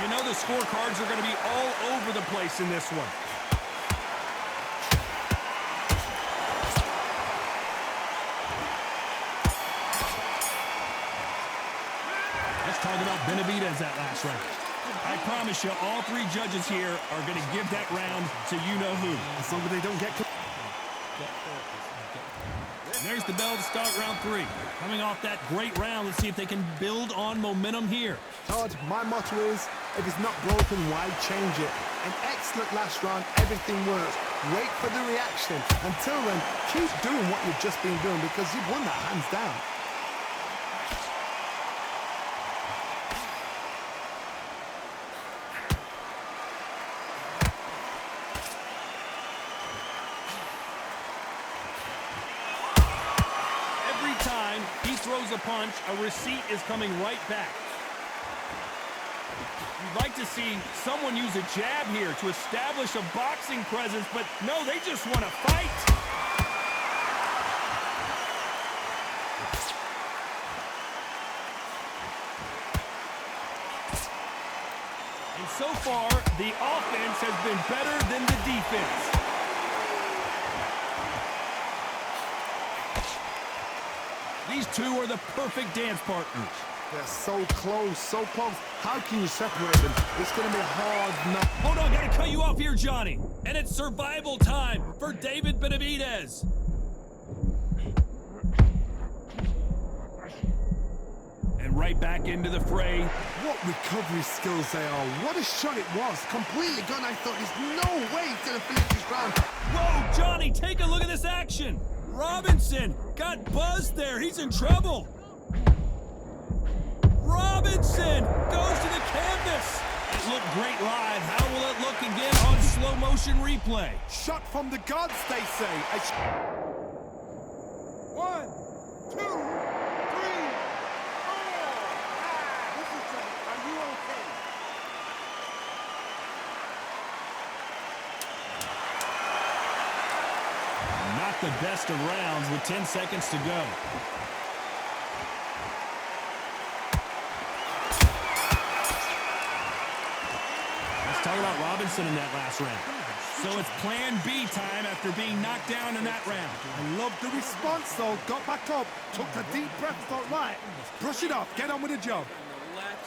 You know the scorecards are going to be all over the place in this one. Let's talk about Benavidez that last round. I promise you, all three judges here are going to give that round to you-know-who. As long as they don't get... There's the bell to start round 3. Coming off that great round, let's see if they can build on momentum here. Todd, my motto is, if it's not broken, why change it? An excellent last round, everything works. Wait for the reaction. Until then, keep doing what you've just been doing because you've won that hands down. He throws a punch, a receipt is coming right back. You'd like to see someone use a jab here to establish a boxing presence, but no, they just want to fight. And so far, the offense has been better than the defense. These two are the perfect dance partners. They're so close, so close. How can you separate them? It's going to be hard enough. Hold on, gotta cut you off here, Johnny. And it's survival time for David Benavidez. And right back into the fray. What recovery skills they are. What a shot it was. Completely gone. I thought there's no way he's going to finish this round. Whoa, Johnny, take a look at this action. Robinson got buzzed there. He's in trouble. Robinson goes to the canvas. It looked great live. How will it look again on slow motion replay? Shot from the gods, they say. 1, 2, 3, 4. Listen to me. Are you okay? Not the best of rounds with 10 seconds to go. Let's talk about Robinson in that last round. So it's plan B time after being knocked down in that round. I love the response, though. Got back up, took a deep breath, thought, right, brush it off, get on with the job. Relax,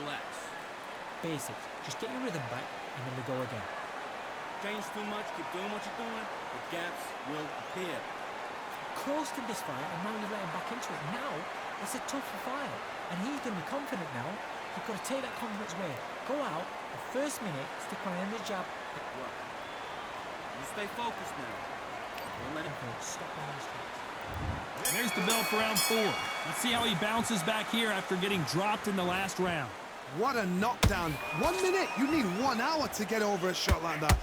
relax. Basics. Just get your rhythm back, and then we go again. Change too much, keep doing what you're doing, the gaps will appear. Coasted this fight, and now you're letting back into it. Now, it's a tougher fight, and he's going to be confident now. You've got to take that confidence away. Go out, the first minute, stick on the jab. What? You stay focused now. Don't let it go. Stop on those tracks. There's the bell for round 4. Let's see how he bounces back here after getting dropped in the last round. What a knockdown. 1 minute, you need 1 hour to get over a shot like that.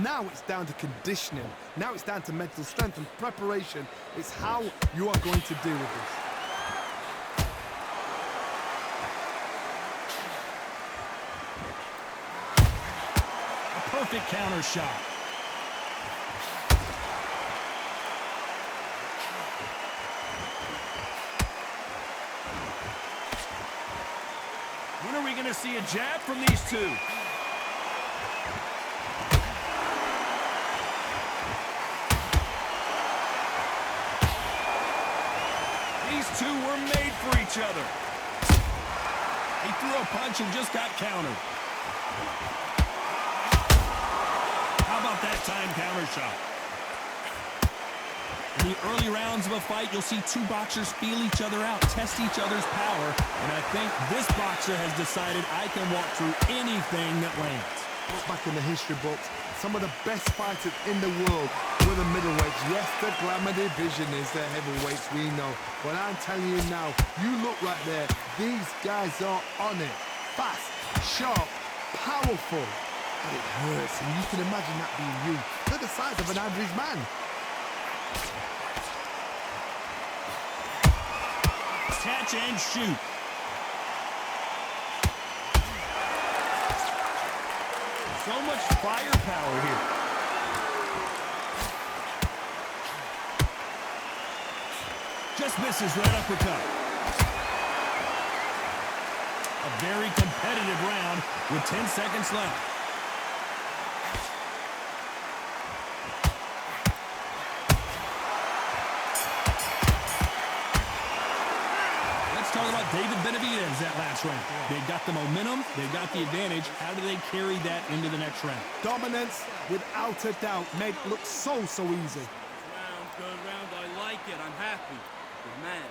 Now it's down to conditioning. Now it's down to mental strength and preparation. It's how you are going to deal with this. A perfect counter shot. When are we going to see a jab from these two? These two were made for each other. He threw a punch and just got countered. How about that time counter shot? In the early rounds of a fight, you'll see two boxers feel each other out, test each other's power, and I think this boxer has decided I can walk through anything that lands. Look back in the history books, some of the best fighters in the world were the middleweights. Yes, the glamour division is the heavyweights, we know. But I'm telling you now, you look right there, these guys are on it. Fast, sharp, powerful. But it hurts, and you can imagine that being you. They're the size of an average man. Catch and shoot. So much firepower here. Just misses right uppercut. A very competitive round. with 10 seconds left. Let's talk about David Benavidez that last round. They got the momentum, they got the advantage. How do they carry that into the next round? Dominance, without a doubt, made it look so easy. Good round. I like it. I'm happy. Good man.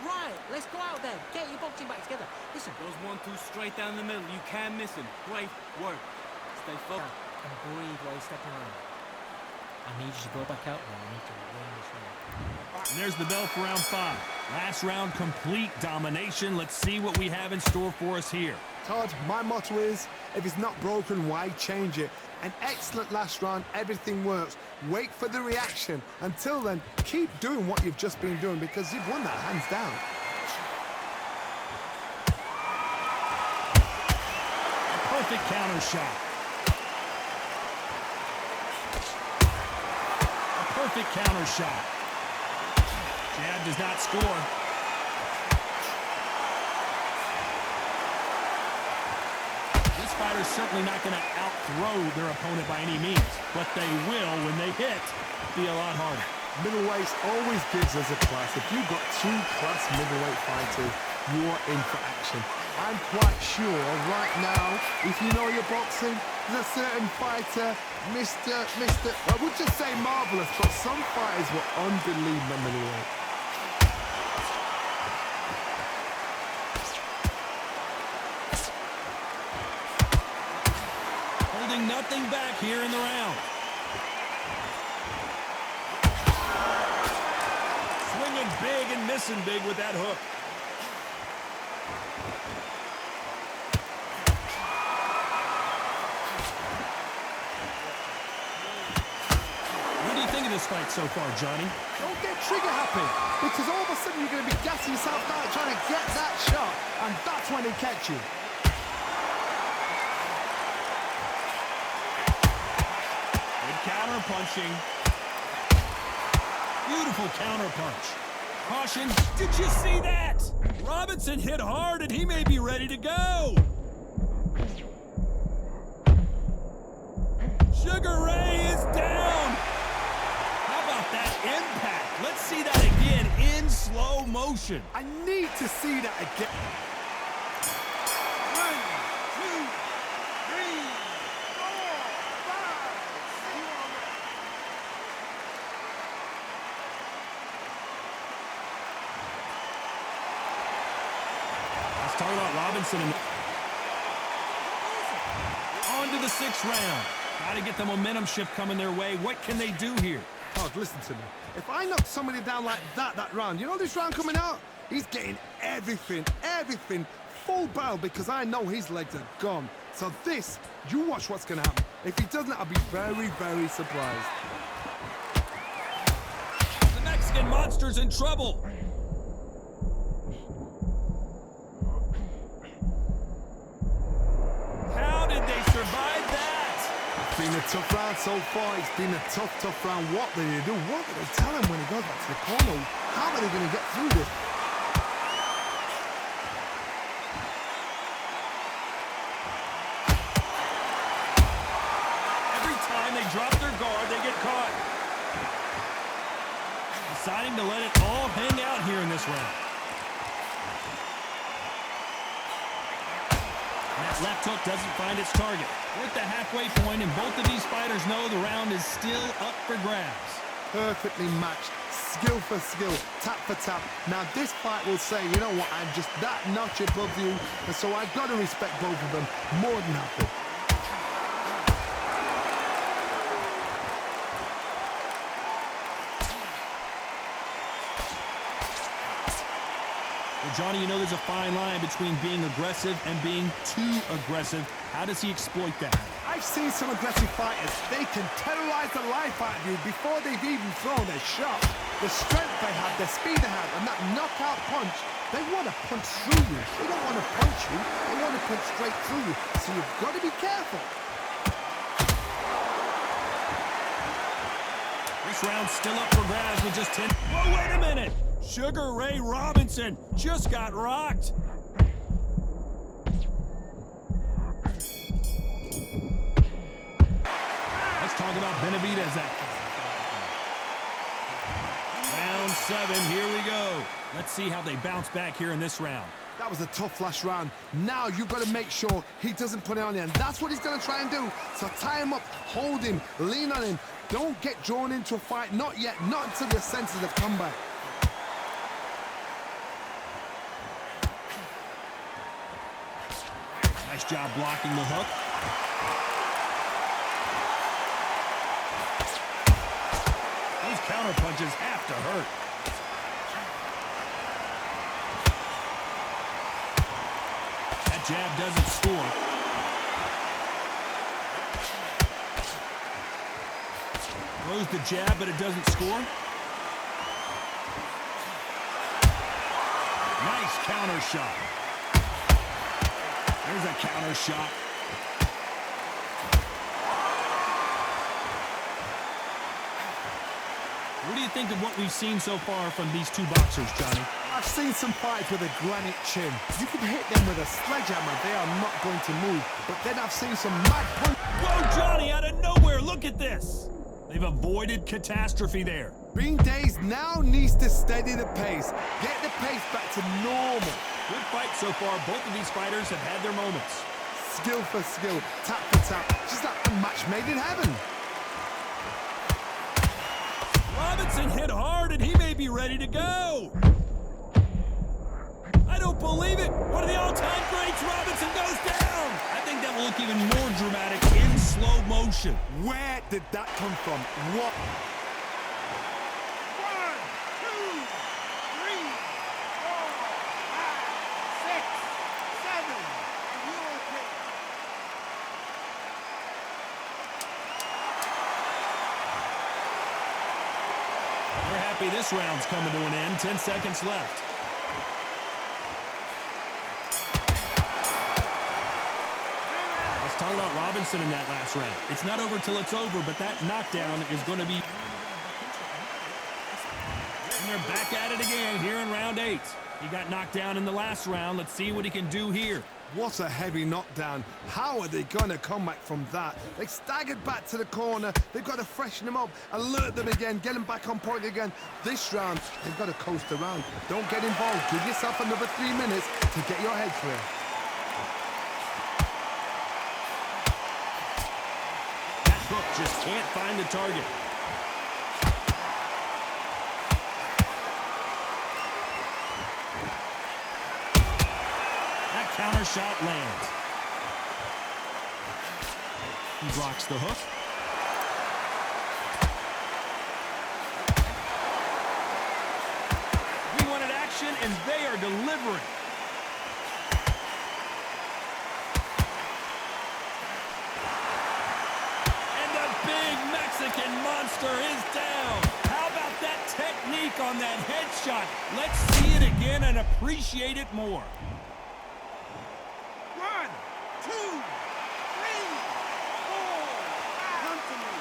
Right, let's go out there. Get your boxing back together. Listen. Those 1-2 straight down the middle. You can't miss him. Great work. Stay focused. And breathe while you're stepping around. I need you to go back out there. I need to win this round. And there's the bell for round 5. Last round, complete domination. Let's see what we have in store for us here. Todd, my motto is, if it's not broken, why change it? An excellent last round, everything works. Wait for the reaction. Until then, keep doing what you've just been doing because you've won that hands down. A perfect counter shot. A perfect counter shot. Jab does not score. This fighter's certainly not going to outthrow their opponent by any means, but they will, when they hit, be a lot harder. Middleweight always gives us a class. If you've got 2 class middleweight fighters, you're in for action. I'm quite sure right now, if you know your boxing, there's a certain fighter, Mr. I would just say marvelous, but some fighters were unbelievable middleweight. Holding nothing back here in the round. Swinging big and missing big with that hook. What do you think of this fight so far, Johnny? Don't get trigger happy, because all of a sudden you're going to be gassing yourself out trying to get that shot, and that's when they catch you. Counter punching. Beautiful counter punch. Caution. Did you see that? Robinson hit hard and he may be ready to go. Sugar Ray is down. How about that impact? Let's see that again in slow motion. I need to see that again. 1, 2, 3, 4, 5, 6. Let's talk about Robinson. On to the 6th round. Got to get the momentum shift coming their way. What can they do here? Todd, listen to me. If I knock somebody down like that round, you know this round coming out? He's getting everything, full barrel because I know his legs are gone. So this, you watch what's going to happen. If he doesn't, I'll be very, very surprised. The Mexican monster's in trouble. How did they survive that? It's been a tough round so far. It's been a tough round. What do they do? What do they tell him when he goes back to the corner? How are they going to get through this? Every time they drop their guard, they get caught. Deciding to let it all hang out here in this round. And that left hook doesn't find its target. We're at the halfway point, and both of these fighters know the round is still up for grabs. Perfectly matched, skill for skill, tap for tap. Now this fight will say, you know what, I'm just that notch above you, and so I've got to respect both of them more than happy. Well, Johnny, you know there's a fine line between being aggressive and being too aggressive. How does he exploit that? I've seen some aggressive fighters. They can terrorize the life out of you before they've even thrown their shot. The strength they have, the speed they have, and that knockout punch, they want to punch through you. They don't want to punch you. They want to punch straight through you. So you've got to be careful. This round's still up for grabs with just 10. Whoa, wait a minute! Sugar Ray Robinson just got rocked. Benavidez that. Round 7, here we go. Let's see how they bounce back here in this round. That was a tough last round. Now you've got to make sure he doesn't put it on you, and that's what he's going to try and do. So tie him up, hold him, lean on him. Don't get drawn into a fight. Not yet. Not until your senses have come back. Nice job blocking the hook. Those counter punches have to hurt. That jab doesn't score. Throws the jab, but it doesn't score. Nice counter shot. There's a counter shot. What do you think of what we've seen so far from these two boxers, Johnny? I've seen some fights with a granite chin. You can hit them with a sledgehammer. They are not going to move. But then I've seen some mad punch. Whoa, Johnny, out of nowhere. Look at this. They've avoided catastrophe there. Benavidez now needs to steady the pace. Get the pace back to normal. Good fight so far. Both of these fighters have had their moments. Skill for skill, tap for tap. Just like a match made in heaven. Robinson hit hard, and he may be ready to go. I don't believe it. One of the all-time greats, Robinson goes down. I think that will look even more dramatic in slow motion. Where did that come from? What? 1, 2, 3, 4, 5, 6, 7, and you're okay. We're happy this round's coming to an end. 10 seconds left. Talk about Robinson in that last round. It's not over till it's over, but that knockdown is going to be... And they're back at it again here in round 8. He got knocked down in the last round. Let's see what he can do here. What a heavy knockdown. How are they going to come back from that? They staggered back to the corner. They've got to freshen them up, alert them again, get them back on point again. This round, they've got to coast around. Don't get involved. Give yourself another 3 minutes to get your head clear. Hook just can't find the target. That counter shot lands. He blocks the hook. We wanted action, and they are delivering. Mexican monster is down. How about that technique on that headshot? Let's see it again and appreciate it more. 1, 2, 3, 4, 5. Come to me.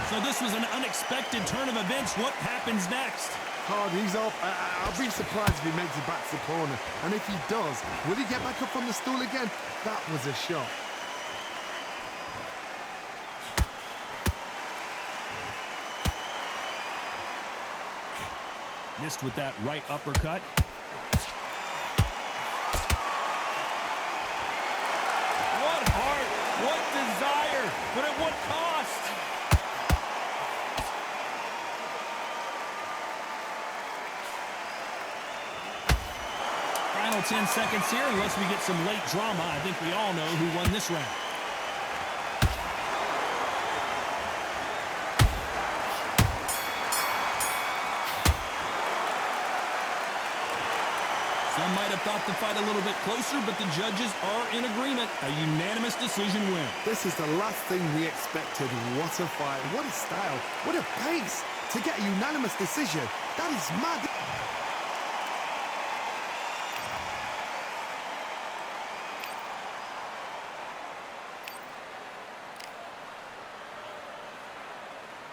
So this was an unexpected turn of events. What happens next? Hard, he's up. I'll be surprised if he makes it back to the corner. And if he does, will he get back up from the stool again? That was a shot. Missed with that right uppercut. What heart, what desire, but at what cost? Final 10 seconds here, unless we get some late drama. I think we all know who won this round. Some might have thought the fight a little bit closer, but the judges are in agreement. A unanimous decision win. This is the last thing we expected. What a fight. What a style. What a pace. To get a unanimous decision. That is mad.